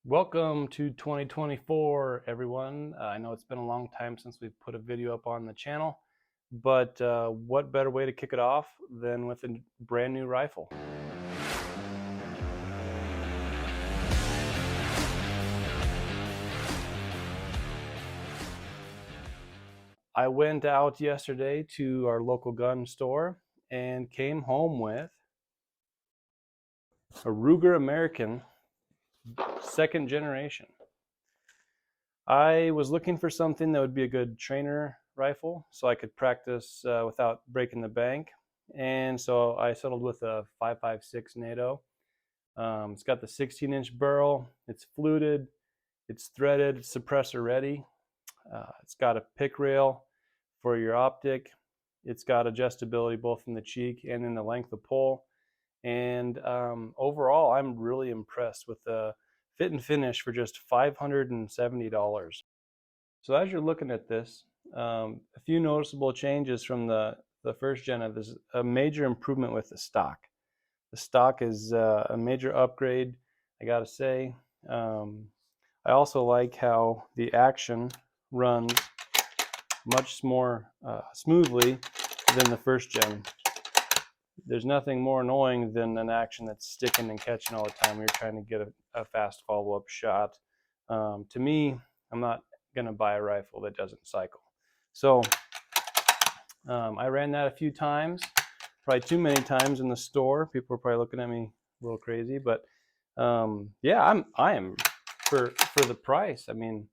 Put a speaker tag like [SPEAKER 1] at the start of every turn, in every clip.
[SPEAKER 1] Welcome to 2024, everyone. I know it's been a long time since we've put a video up on the channel, but what better way to kick it off than with a brand new rifle? I went out yesterday to our local gun store and came home with a Ruger American second generation. I was looking for something that would be a good trainer rifle so I could practice without breaking the bank. And so I settled with a 5.56 NATO. It's got the 16-inch barrel. It's fluted. It's threaded. It's suppressor ready. It's got a pick rail for your optic. It's got adjustability both in the cheek and in the length of pull. And overall, I'm really impressed with the fit and finish for just $570. So as you're looking at this, a few noticeable changes from the first gen of this. A major improvement with the stock. The stock is a major upgrade, I gotta say. I also like how the action runs much more smoothly than the first gen. There's nothing more annoying than an action that's sticking and catching all the time. You're trying to get a fast follow-up shot. To me, I'm not going to buy a rifle that doesn't cycle. So I ran that a few times, probably too many times in the store. People are probably looking at me a little crazy, but yeah, I am for the price. I mean,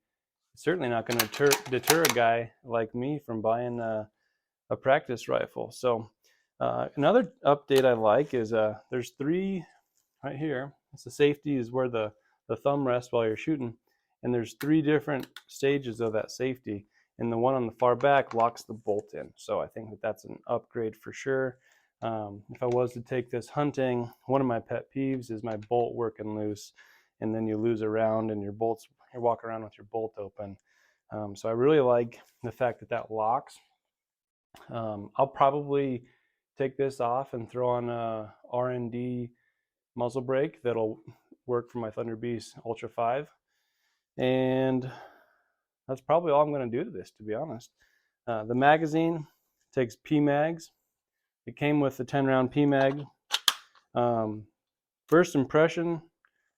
[SPEAKER 1] it's certainly not going to deter a guy like me from buying a practice rifle. So another update I like is there's three right here. It's the safety is where the thumb rests while you're shooting, and there's three different stages of that safety, and the one on the far back locks the bolt in. So I think that that's an upgrade for sure. If I was to take this hunting, one of my pet peeves is my bolt working loose, and then you lose a round and you're walking around with your bolt open. So I really like the fact that that locks. I'll probably take this off and throw on a R&D muzzle brake that'll work for my Thunder Beast Ultra 5. And that's probably all I'm going to do to this, to be honest. The magazine takes PMags. It came with the 10-round PMag. First impression,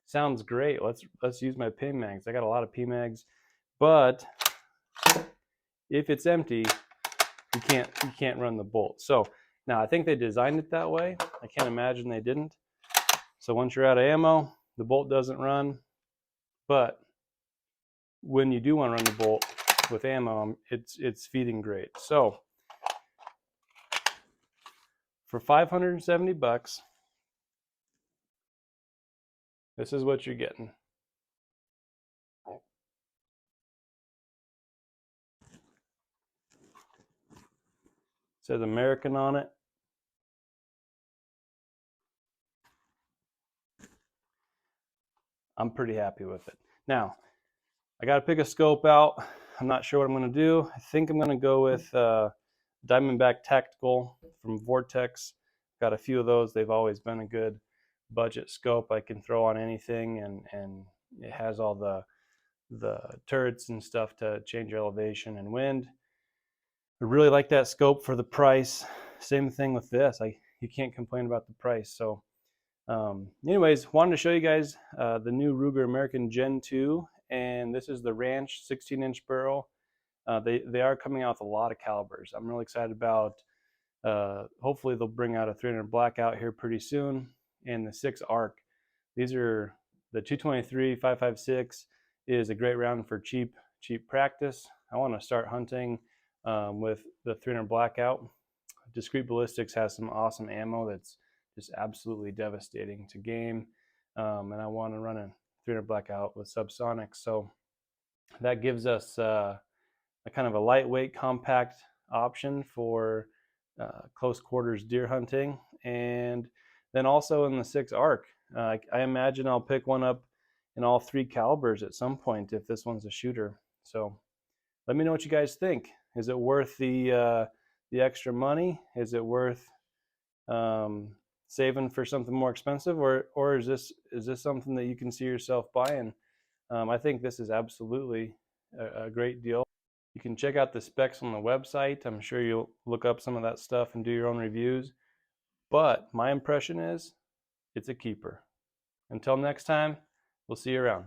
[SPEAKER 1] sounds great. Let's use my PMags. I got a lot of PMags, but if it's empty, you can't run the bolt. So now I think they designed it that way. I can't imagine they didn't. So once you're out of ammo, the bolt doesn't run. But when you do want to run the bolt with ammo, it's feeding great. So for 570 bucks, this is what you're getting. It says American on it. I'm pretty happy with it. Now, I got to pick a scope out. I'm not sure what I'm going to do. I think I'm going to go with Diamondback Tactical from Vortex. Got a few of those. They've always been a good budget scope. I can throw on anything, and it has all the turrets and stuff to change your elevation and wind. I really like that scope for the price. Same thing with this. You can't complain about the price. So anyways, wanted to show you guys the new Ruger American Gen2, and this is the Ranch 16-inch barrel. They are coming out with a lot of calibers. I'm really excited about. Hopefully they'll bring out a 300 Blackout here pretty soon, and the 6 Arc. These are the 223 5.56 is a great round for cheap practice. I want to start hunting with the 300 Blackout. Discreet Ballistics has some awesome ammo that's just absolutely devastating to game, and I want to run a 300 Blackout with subsonic. So that gives us a kind of a lightweight, compact option for close quarters deer hunting. And then also in the 6 Arc, I imagine I'll pick one up in all 3 calibers at some point if this one's a shooter. So let me know what you guys think. Is it worth the extra money? Is it worth saving for something more expensive, or is this something that you can see yourself buying I think this is absolutely a great deal. You can check out the specs on the website. I'm sure you'll look up some of that stuff and do your own reviews. But my impression is it's a keeper. Until next time, we'll see you around.